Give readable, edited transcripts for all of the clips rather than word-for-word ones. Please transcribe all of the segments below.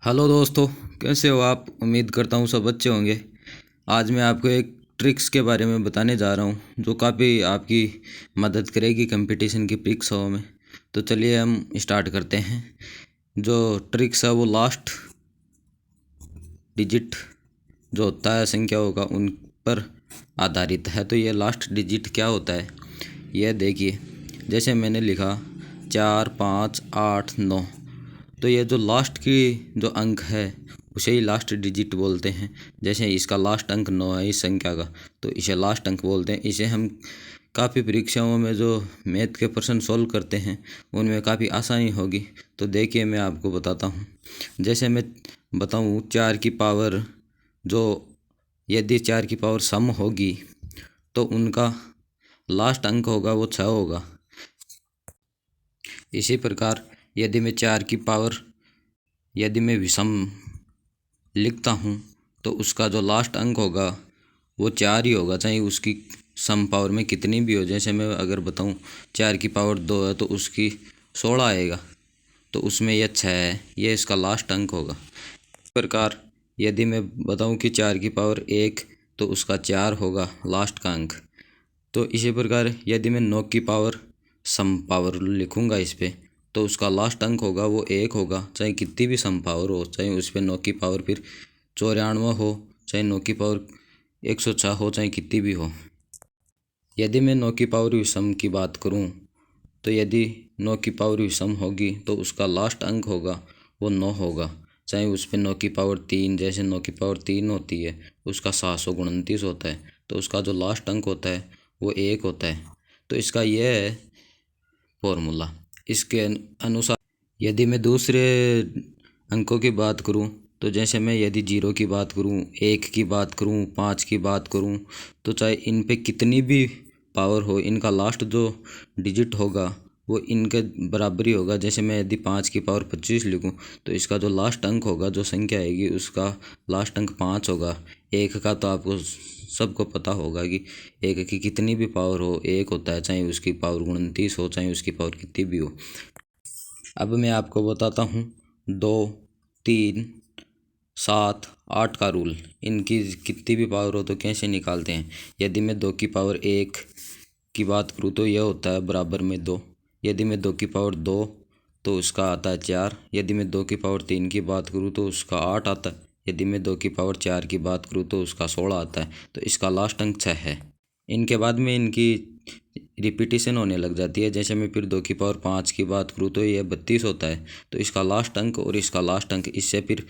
Hello दोस्तों, कैसे हो आप। उम्मीद करता हूँ सब अच्छे होंगे। आज मैं आपको एक ट्रिक्स के बारे में बताने जा रहा हूँ जो काफ़ी आपकी मदद करेगी कंपटीशन की परीक्षाओं में। तो चलिए हम स्टार्ट करते हैं। जो ट्रिक्स है वो लास्ट डिजिट जो होता है संख्या होगा उन पर आधारित है। तो ये लास्ट डिजिट क्या होता है यह देखिए। जैसे मैंने लिखा 4, 5, 8, 9। तो ये जो लास्ट की जो अंक है उसे ही लास्ट डिजिट बोलते हैं। जैसे इसका लास्ट अंक 9 है इस संख्या का, तो इसे लास्ट अंक बोलते हैं। इसे हम काफ़ी परीक्षाओं में जो मैथ के प्रश्न सॉल्व करते हैं उनमें काफ़ी आसानी होगी। तो देखिए मैं आपको बताता हूँ। जैसे मैं बताऊँ 4 की पावर जो यदि 4 की पावर सम होगी तो उनका लास्ट अंक होगा वो 6 होगा। इसी प्रकार यदि मैं 4 की पावर यदि मैं विषम लिखता हूँ तो उसका जो लास्ट अंक होगा वो 4 ही होगा, चाहे उसकी सम पावर में कितनी भी हो। जैसे मैं अगर बताऊँ 4 की पावर 2 है तो उसकी 16 आएगा, तो उसमें यह 6 है, यह इसका लास्ट अंक होगा। इस प्रकार यदि मैं बताऊँ कि 4 की पावर 1 तो उसका 4 होगा लास्ट का अंक। तो इसी प्रकार यदि मैं 9 की पावर सम पावर लिखूँगा इस पर तो उसका लास्ट अंक होगा वो 1 होगा, चाहे कितनी भी सम पावर हो। चाहे उस पर 9 की पावर फिर 94 हो, चाहे 9 की पावर 106 हो, चाहे कितनी भी हो। यदि मैं 9 की पावर विषम की बात करूं तो यदि 9 की पावर विषम होगी तो उसका लास्ट अंक होगा वो 9 होगा। चाहे उस पर 9 की पावर 3, जैसे 9 की पावर 3 होती है उसका 729 होता है, तो उसका जो लास्ट अंक होता है वो 1 होता है। तो इसका यह है फॉर्मूला। इसके अनुसार यदि मैं दूसरे अंकों की बात करूं तो जैसे मैं यदि 0 की बात करूं, 1 की बात करूं, 5 की बात करूं, तो चाहे इन पे कितनी भी पावर हो इनका लास्ट जो डिजिट होगा वो इनके बराबर ही होगा। जैसे मैं यदि 5 की पावर 25 लिखूं तो इसका जो लास्ट अंक होगा जो संख्या आएगी उसका लास्ट अंक 5 होगा। 1 का तो आपको सबको पता होगा कि 1 की कितनी भी पावर हो 1 होता है, चाहे उसकी पावर 29 हो, चाहे उसकी पावर कितनी भी हो। अब मैं आपको बताता हूँ 2, 3, 7, 8 का रूल। इनकी कितनी भी पावर हो तो कैसे निकालते हैं। यदि मैं 2 की पावर 1 की बात करूँ तो यह होता है बराबर में 2। यदि मैं 2 की पावर 2 तो उसका आता है 4। यदि मैं 2 की पावर 3 की बात करूँ तो उसका 8 आता है। यदि मैं 2 की पावर 4 की बात करूँ तो उसका 16 आता है। तो इसका लास्ट अंक 6 है। इनके बाद में इनकी रिपीटिशन होने लग जाती है। जैसे मैं फिर 2 की पावर 5 की बात करूँ तो यह 32 होता है। तो इसका लास्ट अंक और इसका लास्ट अंक, इससे फिर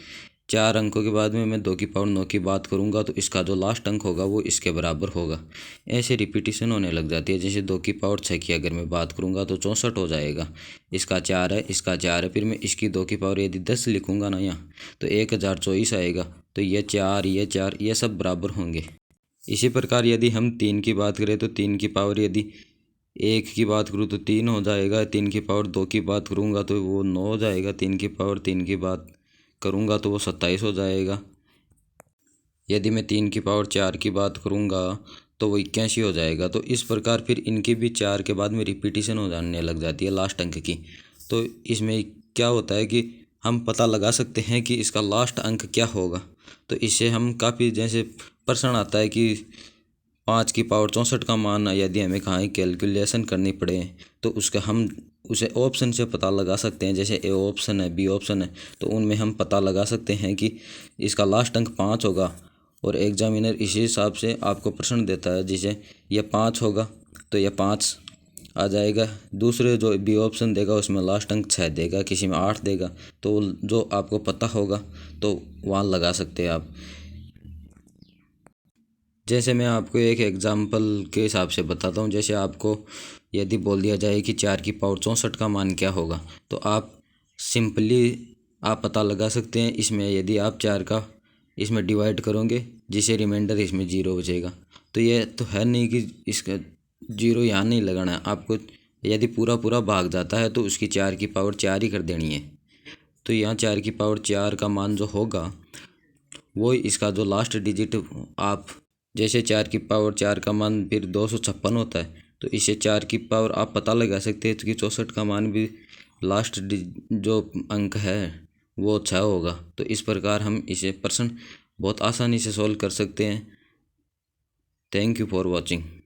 4 अंकों के बाद में मैं 2 की पावर 9 की बात करूँगा तो इसका जो लास्ट अंक होगा वो इसके बराबर होगा। ऐसे रिपीटिशन होने लग जाती है। जैसे 2 की पावर 6 की अगर मैं बात करूँगा तो 64 हो जाएगा। इसका 4 है, इसका 4 है, फिर मैं इसकी 2 की पावर यदि 10 लिखूँगा ना यहाँ तो 1024 आएगा। तो ये 4, ये 4, ये सब बराबर होंगे। इसी प्रकार यदि हम 3 की बात करें तो 3 की पावर यदि 1 की बात करूँ तो 3 हो जाएगा। 3 की पावर 2 की बात करूँगा तो वो 9 हो जाएगा। 3 की पावर 3 की बात करूँगा तो वो 27 हो जाएगा। यदि मैं 3 की पावर 4 की बात करूँगा तो वो 81 हो जाएगा। तो इस प्रकार फिर इनकी भी 4 के बाद में रिपीटिशन हो जाने लग जाती है लास्ट अंक की। तो इसमें क्या होता है कि हम पता लगा सकते हैं कि इसका लास्ट अंक क्या होगा। तो इससे हम काफ़ी, जैसे प्रश्न आता है कि 5 की पावर 64 का मान यदि हमें कहाँ कैलकुलेशन करनी पड़े तो उसका हम उसे ऑप्शन से पता लगा सकते हैं। जैसे ए ऑप्शन है, बी ऑप्शन है, तो उनमें हम पता लगा सकते हैं कि इसका लास्ट अंक 5 होगा। और एग्जामिनर इसी हिसाब से आपको प्रश्न देता है, जिसे यह 5 होगा तो यह 5 आ जाएगा। दूसरे जो बी ऑप्शन देगा उसमें लास्ट अंक 6 देगा, किसी में 8 देगा। तो जो आपको पता होगा तो वहाँ लगा सकते हैं आप। जैसे मैं आपको एक एग्जाम्पल के हिसाब से बताता हूँ। जैसे आपको यदि बोल दिया जाए कि 4 की पावर 64 का मान क्या होगा तो आप सिंपली आप पता लगा सकते हैं। इसमें यदि आप 4 का इसमें डिवाइड करोगे जिसे रिमाइंडर इसमें 0 बचेगा। तो ये तो है नहीं कि इसका 0 यहाँ नहीं लगाना है आपको। यदि पूरा पूरा भाग जाता है तो उसकी 4 की पावर 4 ही कर देनी है। तो यहाँ 4 की पावर 4 का मान जो होगा वो इसका जो लास्ट डिजिट आप, जैसे 4 की पावर 4 का मान फिर 256 होता है, तो इसे 4 की पावर आप पता लगा सकते हैं कि 64 का मान भी लास्ट जो अंक है वो अच्छा होगा। तो इस प्रकार हम इसे प्रश्न बहुत आसानी से सॉल्व कर सकते हैं। Thank you for watching.